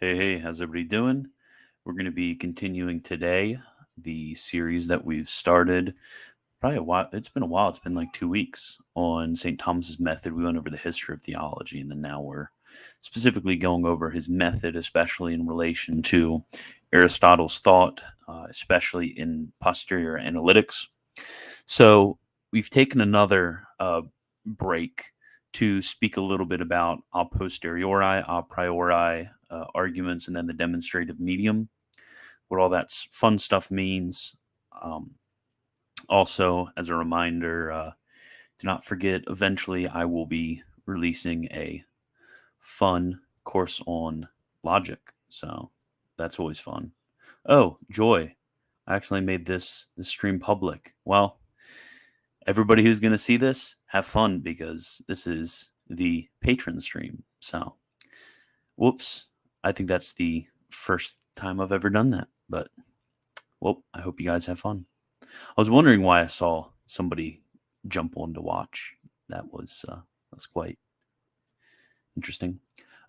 Hey, how's everybody doing? We're going to be continuing today the series that we've started probably a while. It's been a while. It's been like 2 weeks on St. Thomas's method. We went over the history of theology, and then now we're specifically going over his method, especially in relation to Aristotle's thought, especially in posterior analytics. So we've taken another break to speak a little bit about a posteriori, a priori arguments, and then the demonstrative medium, what all that fun stuff means. Um, Also, as a reminder, do not forget, eventually I will be releasing a fun course on logic. So that's always fun. Oh, joy. I actually made this stream public. Well, everybody who's going to see this, have fun because this is the patron stream. So, whoops. I think that's the first time I've ever done that. But, well, I hope you guys have fun. I was wondering why I saw somebody jump on to watch. That was quite interesting.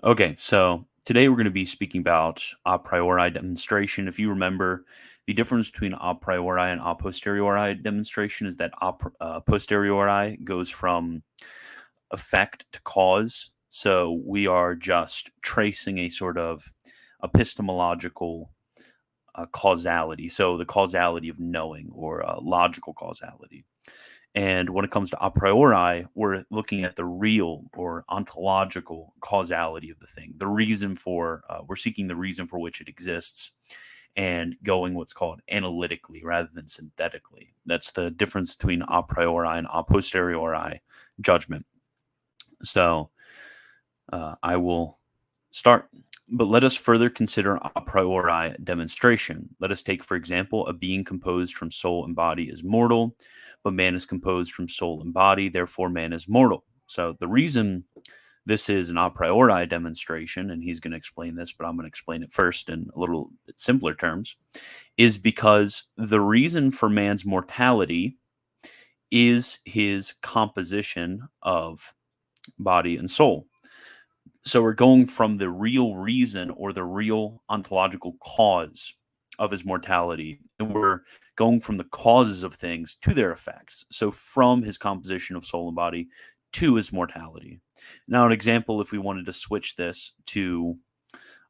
Okay, so today we're going to be speaking about a priori demonstration. If you remember, the difference between a priori and a posteriori demonstration is that a posteriori goes from effect to cause. So we are just tracing a sort of epistemological causality. So the causality of knowing, or logical causality. And when it comes to a priori, we're looking at the real or ontological causality of the thing, the reason for, we're seeking the reason for which it exists and going what's called analytically rather than synthetically. That's the difference between a priori and a posteriori judgment. So I will start. But let us further consider a priori demonstration. Let us take, for example, a being composed from soul and body is mortal, but man is composed from soul and body, therefore man is mortal. So the reason this is an a priori demonstration, and he's going to explain this, but I'm going to explain it first in a little bit simpler terms, is because the reason for man's mortality is his composition of body and soul. So we're going from the real reason or the real ontological cause of his mortality, and we're going from the causes of things to their effects. So from his composition of soul and body to his mortality. Now, an example, if we wanted to switch this to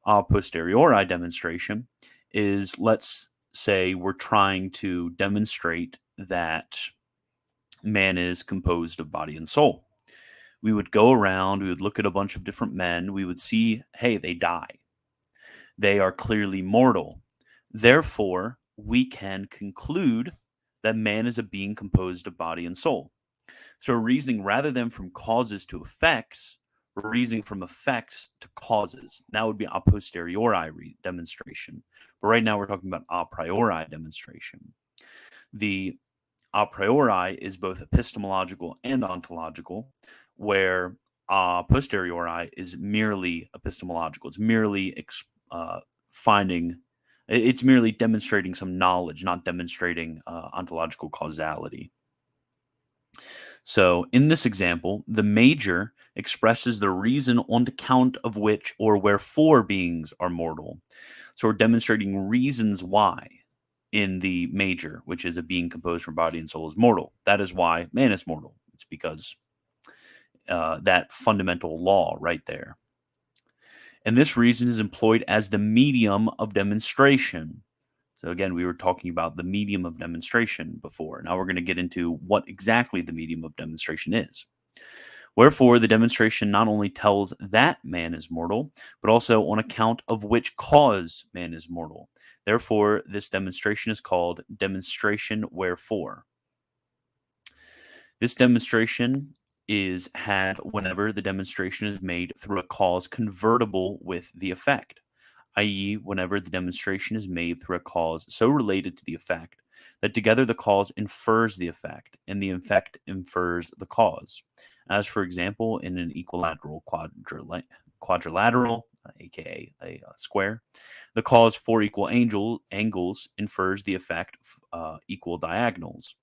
a posteriori demonstration, is let's say we're trying to demonstrate that man is composed of body and soul. We would go around, we would look at a bunch of different men, we would see, hey, they die. They are clearly mortal. Therefore, we can conclude that man is a being composed of body and soul. So, reasoning rather than from causes to effects, we're reasoning from effects to causes. That would be a posteriori demonstration. But right now, we're talking about a priori demonstration. The a priori is both epistemological and ontological, where a posteriori is merely epistemological. It's merely it's merely demonstrating some knowledge, not demonstrating ontological causality. So in this example, the major expresses the reason on account of which or wherefore beings are mortal. So we're demonstrating reasons why in the major, which is a being composed from body and soul, is mortal. That is why man is mortal. It's because that fundamental law right there. And this reason is employed as the medium of demonstration. So again, we were talking about the medium of demonstration before. Now we're going to get into what exactly the medium of demonstration is. Wherefore, the demonstration not only tells that man is mortal, but also on account of which cause man is mortal. Therefore, this demonstration is called demonstration wherefore. This demonstration is had whenever the demonstration is made through a cause convertible with the effect, i.e., whenever the demonstration is made through a cause so related to the effect that together the cause infers the effect, and the effect infers the cause. As, for example, in an equilateral quadrilateral, aka a square, the cause for equal angles infers the effect equal diagonals.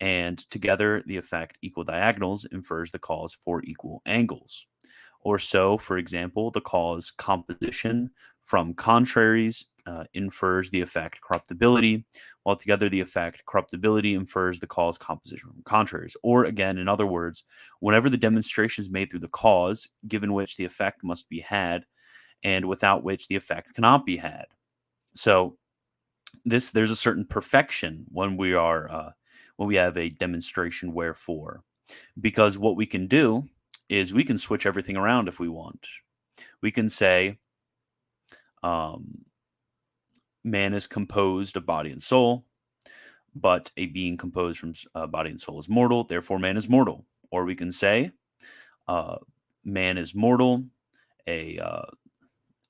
And together, the effect equal diagonals infers the cause for equal angles. Or so, for example, the cause composition from contraries infers the effect corruptibility, while together the effect corruptibility infers the cause composition from contraries. Or again, in other words, whenever the demonstration is made through the cause, given which the effect must be had, and without which the effect cannot be had. So there's a certain perfection when we have a demonstration wherefore, because what we can do is we can switch everything around if we want. We can say man is composed of body and soul, but a being composed from body and soul is mortal, therefore man is mortal. Or we can say man is mortal, a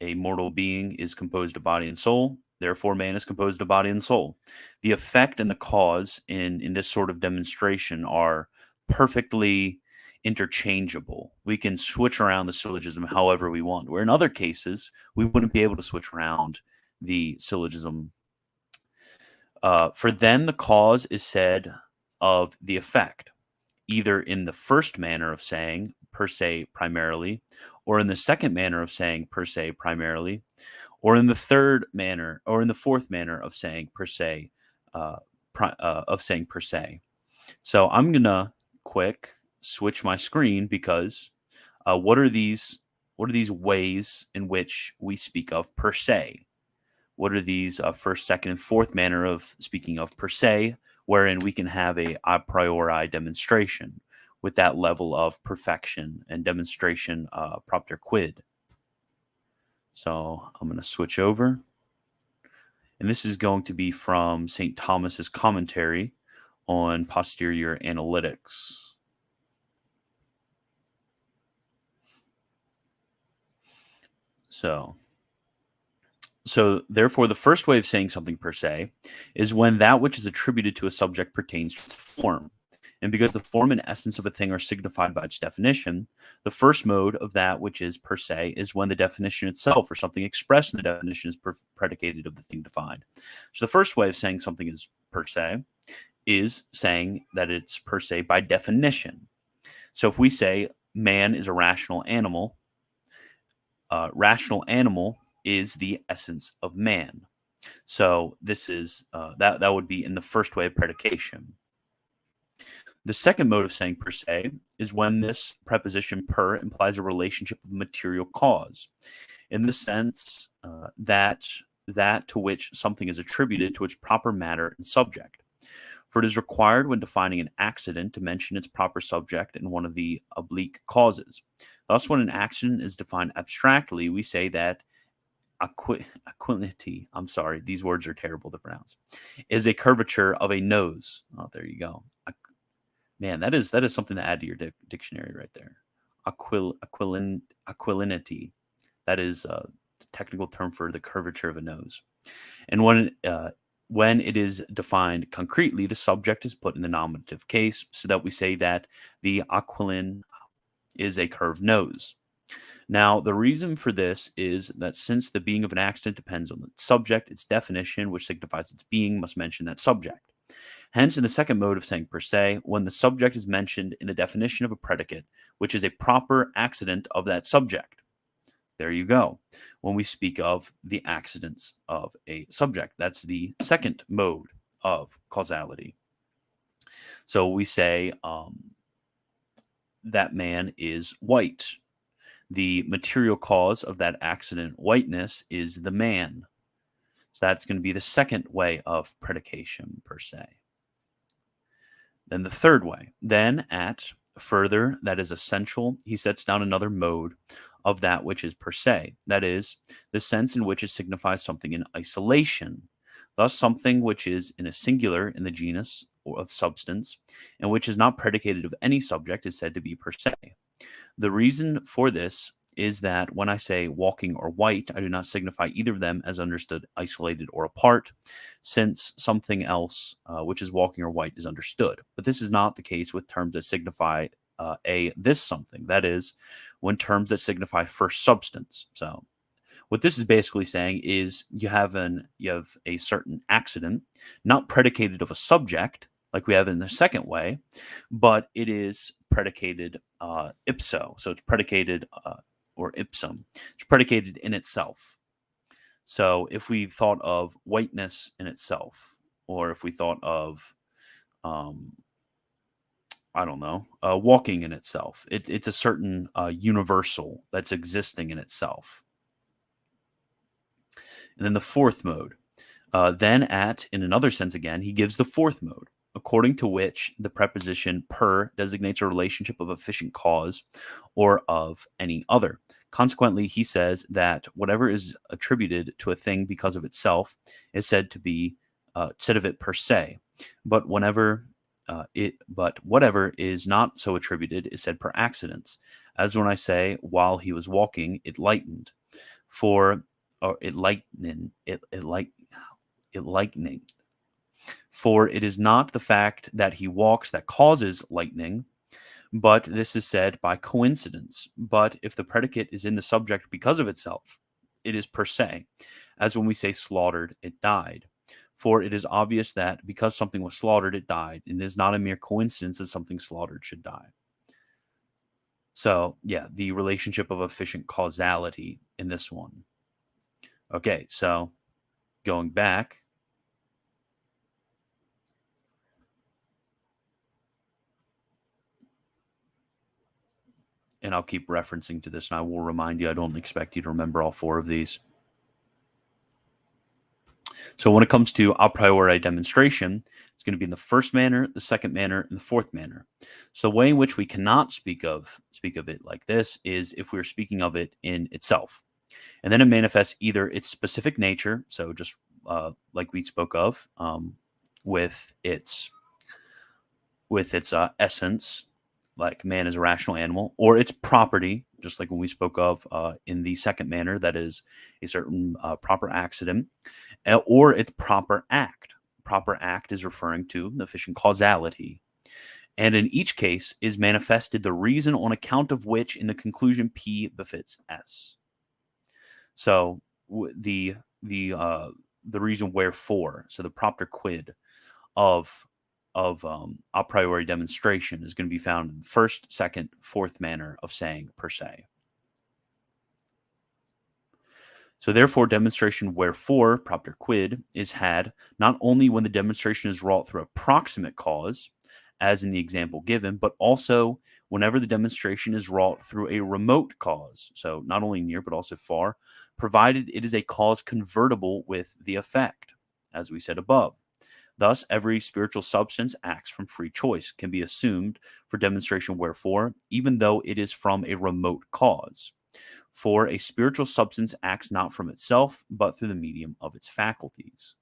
mortal being is composed of body and soul, therefore man is composed of body and soul. The effect and the cause in this sort of demonstration are perfectly interchangeable. We can switch around the syllogism however we want, where in other cases we wouldn't be able to switch around the syllogism. For then the cause is said of the effect, either in the first manner of saying per se primarily, or in the second manner of saying per se primarily, or in the third manner, or in the fourth manner of saying per se, So I'm gonna quick switch my screen because what are these ways in which we speak of per se? What are these first, second, and fourth manner of speaking of per se, wherein we can have a priori demonstration with that level of perfection and demonstration propter quid. So I'm going to switch over. And this is going to be from St. Thomas's commentary on posterior analytics. So therefore, the first way of saying something per se is when that which is attributed to a subject pertains to its form. And because the form and essence of a thing are signified by its definition, the first mode of that which is per se is when the definition itself or something expressed in the definition is predicated of the thing defined. So the first way of saying something is per se is saying that it's per se by definition. So if we say man is a rational animal is the essence of man. So this is that would be in the first way of predication. The second mode of saying per se is when this preposition per implies a relationship of material cause, in the sense that to which something is attributed to its proper matter and subject. For it is required when defining an accident to mention its proper subject and one of the oblique causes. Thus, when an accident is defined abstractly, we say that aquility, I'm sorry, these words are terrible to pronounce, is a curvature of a nose. Oh, there you go. Man, that is something to add to your dictionary right there. Aquilinity. That is the technical term for the curvature of a nose. And when it is defined concretely, the subject is put in the nominative case, so that we say that the aquilin is a curved nose. Now, the reason for this is that since the being of an accident depends on the subject, its definition, which signifies its being, must mention that subject. Hence, in the second mode of saying per se, when the subject is mentioned in the definition of a predicate, which is a proper accident of that subject. There you go. When we speak of the accidents of a subject, that's the second mode of causality. So we say that man is white. The material cause of that accident whiteness is the man. So that's going to be the second way of predication per se. Then the third way. Then at further, that is essential, he sets down another mode of that which is per se. That is, the sense in which it signifies something in isolation. Thus, something which is in a singular in the genus of substance, and which is not predicated of any subject is said to be per se. The reason for this is that when I say walking or white, I do not signify either of them as understood isolated or apart, since something else, which is walking or white, is understood. But this is not the case with terms that signify this something. That is, when terms that signify first substance. So what this is basically saying is you have a certain accident, not predicated of a subject, like we have in the second way, but it is predicated ipso. So it's predicated or ipsum. It's predicated in itself. So if we thought of whiteness in itself, or if we thought of, I don't know, walking in itself, it's a certain universal that's existing in itself. And then the fourth mode. Then in another sense again, he gives the fourth mode, according to which the preposition per designates a relationship of efficient cause or of any other. Consequently, he says that whatever is attributed to a thing because of itself is said to be said of it per se, but whatever is not so attributed is said per accidents. As when I say, while he was walking, it lightened, or it lightning, For it is not the fact that he walks that causes lightning, but this is said by coincidence. But if the predicate is in the subject because of itself, it is per se, as when we say slaughtered, it died. For it is obvious that because something was slaughtered, it died, and it is not a mere coincidence that something slaughtered should die. So, yeah, the relationship of efficient causality in this one. Okay, so going back, and I'll keep referencing to this, and I will remind you, I don't expect you to remember all four of these. So when it comes to a priori demonstration, it's going to be in the first manner, the second manner, and the fourth manner. So the way in which we cannot speak of it like this is if we're speaking of it in itself. And then it manifests either its specific nature, so just like we spoke of, with its essence, like man is a rational animal, or its property, just like when we spoke of in the second manner, that is a certain proper accident, or its proper act. Proper act is referring to the efficient causality. And in each case is manifested the reason on account of which in the conclusion P befits S. So the reason wherefore, so the propter quid of a priori demonstration is going to be found in the first, second, fourth manner of saying per se. So therefore, demonstration wherefore, propter quid, is had not only when the demonstration is wrought through a proximate cause, as in the example given, but also whenever the demonstration is wrought through a remote cause, so not only near but also far, provided it is a cause convertible with the effect, as we said above. Thus, every spiritual substance acts from free choice, can be assumed for demonstration wherefore, even though it is from a remote cause. For a spiritual substance acts not from itself, but through the medium of its faculties.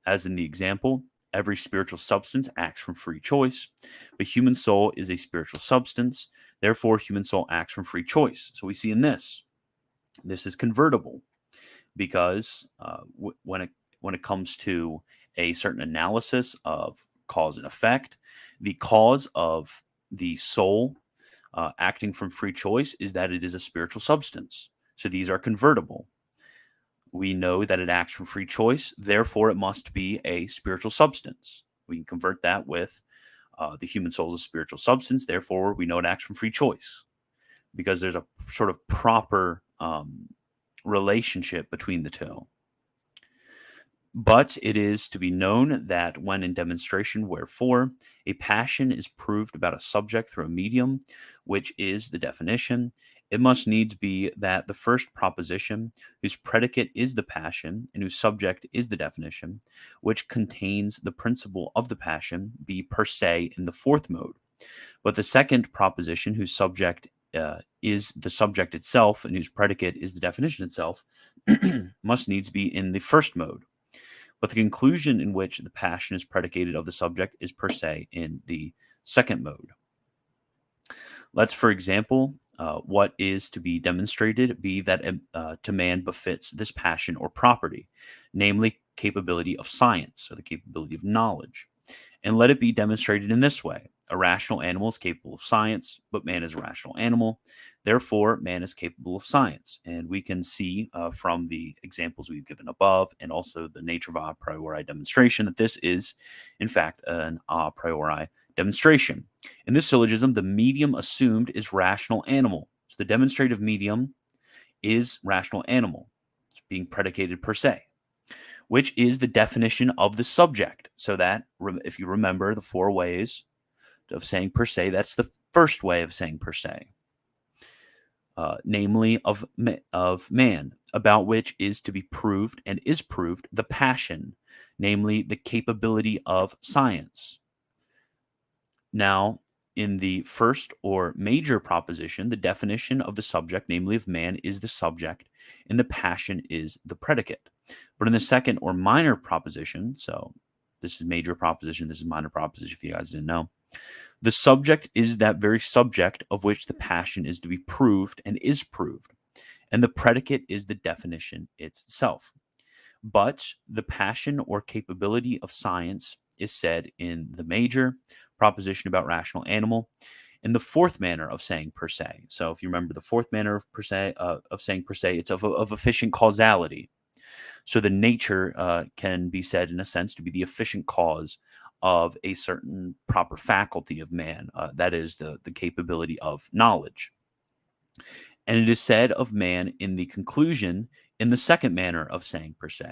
As in the example, every spiritual substance acts from free choice, but human soul is a spiritual substance, therefore human soul acts from free choice. So we see in this is convertible, because when it comes to a certain analysis of cause and effect, the cause of the soul acting from free choice is that it is a spiritual substance. So these are convertible. We know that it acts from free choice, therefore it must be a spiritual substance. We can convert that with the human soul is a spiritual substance, therefore we know it acts from free choice, because there's a sort of proper relationship between the two. But it is to be known that when in demonstration wherefore a passion is proved about a subject through a medium, which is the definition, it must needs be that the first proposition, whose predicate is the passion and whose subject is the definition, which contains the principle of the passion, be per se in the fourth mode. But the second proposition, whose subject is the subject itself and whose predicate is the definition itself, must needs be in the first mode. But the conclusion in which the passion is predicated of the subject is per se in the second mode. Let's, for example, what is to be demonstrated be that to man befits this passion or property, namely capability of science, or the capability of knowledge. And let it be demonstrated in this way. A rational animal is capable of science, but man is a rational animal. Therefore, man is capable of science. And we can see from the examples we've given above and also the nature of a priori demonstration that this is, in fact, an a priori Demonstration. In this syllogism, the medium assumed is rational animal. So the demonstrative medium is rational animal. It's being predicated per se, which is the definition of the subject. So that, if you remember the four ways of saying per se, that's the first way of saying per se. Namely of man, about which is to be proved and is proved the passion, namely the capability of science. Now, in the first or major proposition, the definition of the subject, namely of man, is the subject, and the passion is the predicate. But in the second or minor proposition, so this is major proposition, this is minor proposition, if you guys didn't know, the subject is that very subject of which the passion is to be proved and is proved, and the predicate is the definition itself. But the passion or capability of science is said in the major proposition about rational animal, in the fourth manner of saying per se. So if you remember the fourth manner of per se of saying per se, it's of efficient causality. So the nature can be said in a sense to be the efficient cause of a certain proper faculty of man, that is the capability of knowledge. And it is said of man in the conclusion in the second manner of saying per se.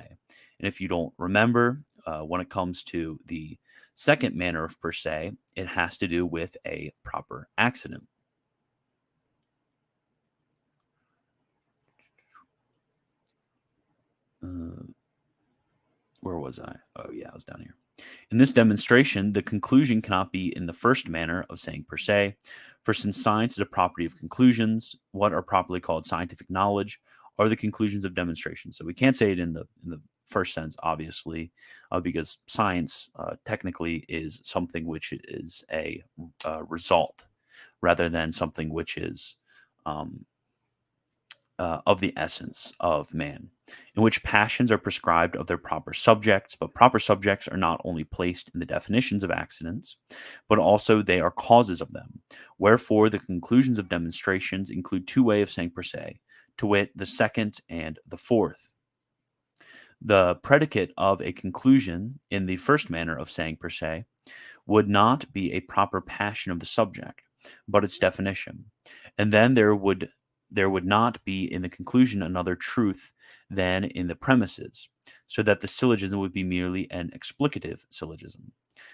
And if you don't remember, when it comes to the second manner of per se, it has to do with a proper accident. Where was I? Oh, yeah, I was down here. In this demonstration, the conclusion cannot be in the first manner of saying per se, for since science is a property of conclusions, what are properly called scientific knowledge are the conclusions of demonstration. So we can't say it in the first sense, obviously, because science technically is something which is a result rather than something which is of the essence of man, in which passions are prescribed of their proper subjects, but proper subjects are not only placed in the definitions of accidents, but also they are causes of them. Wherefore, the conclusions of demonstrations include two ways of saying per se, to wit, the second and the fourth. The predicate of a conclusion in the first manner of saying per se would not be a proper passion of the subject, but its definition. And then there would not be in the conclusion another truth than in the premises, so that the syllogism would be merely an explicative syllogism.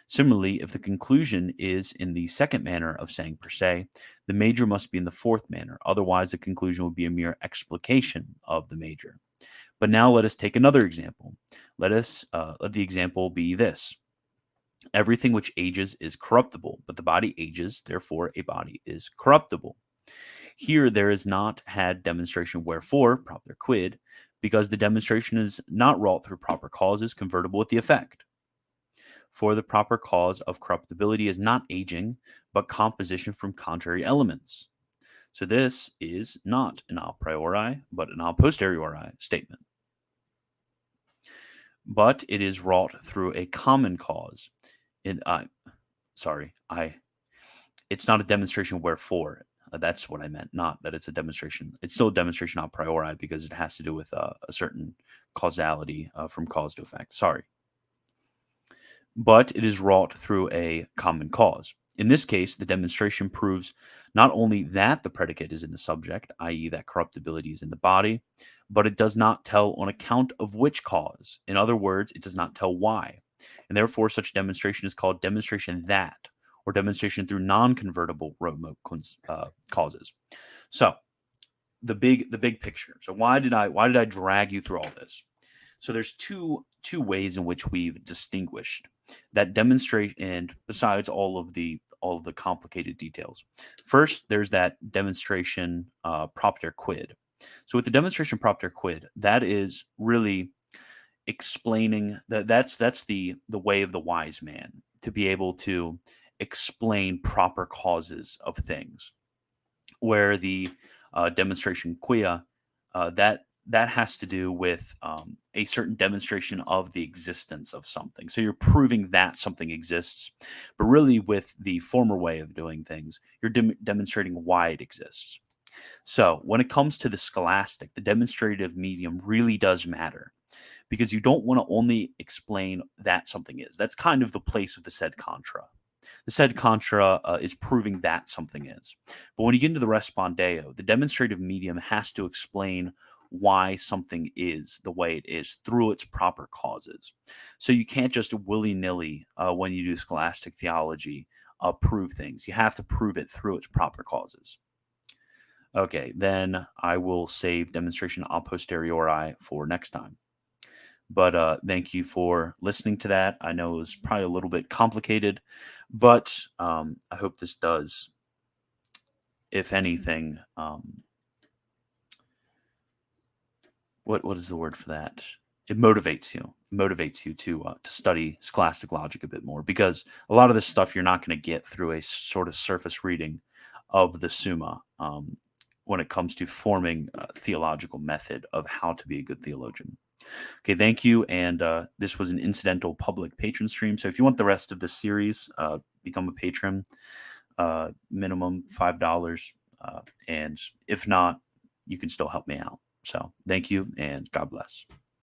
Similarly, if the conclusion is in the second manner of saying per se, the major must be in the fourth manner, otherwise the conclusion would be a mere explication of the major. But now let us take another example. Let the example be this. Everything which ages is corruptible, but the body ages, therefore a body is corruptible. Here there is not had demonstration wherefore, propter quid, because the demonstration is not wrought through proper causes convertible with the effect. For the proper cause of corruptibility is not aging, but composition from contrary elements. So this is not an a priori, but an a posteriori statement. But it is wrought through a common cause. It's not a demonstration wherefore. That's what I meant, not that it's a demonstration. It's still a demonstration a priori because it has to do with a certain causality from cause to effect. Sorry. But it is wrought through a common cause. In this case, the demonstration proves not only that the predicate is in the subject, i.e., that corruptibility is in the body, but it does not tell on account of which cause. In other words, it does not tell why. And therefore, such demonstration is called demonstration that, or demonstration through non-convertible remote causes. So, the big picture. So, why did I drag you through all this? So, there's two ways in which we've distinguished that demonstrate, and besides all of the complicated details. First, there's that demonstration propter quid. So, with the demonstration propter quid, that is really explaining that's the way of the wise man, to be able to explain proper causes of things, where the demonstration quia that has to do with a certain demonstration of the existence of something. So you're proving that something exists, but really with the former way of doing things, you're demonstrating why it exists. So when it comes to the scholastic, the demonstrative medium really does matter, because you don't want to only explain that something is. That's kind of the place of the sed contra. The sed contra is proving that something is. But when you get into the respondeo, the demonstrative medium has to explain why something is the way it is through its proper causes. So you can't just willy-nilly, when you do scholastic theology, prove things. You have to prove it through its proper causes. Okay, then I will save demonstration a posteriori for next time. But thank you for listening to that. I know it was probably a little bit complicated, but I hope this does, if anything, what is the word for that? It motivates you. It motivates you to study scholastic logic a bit more, because a lot of this stuff you're not going to get through a sort of surface reading of the Summa when it comes to forming a theological method of how to be a good theologian. Okay, thank you. And this was an incidental public patron stream. So if you want the rest of this series, become a patron, minimum $5. And if not, you can still help me out. So thank you and God bless.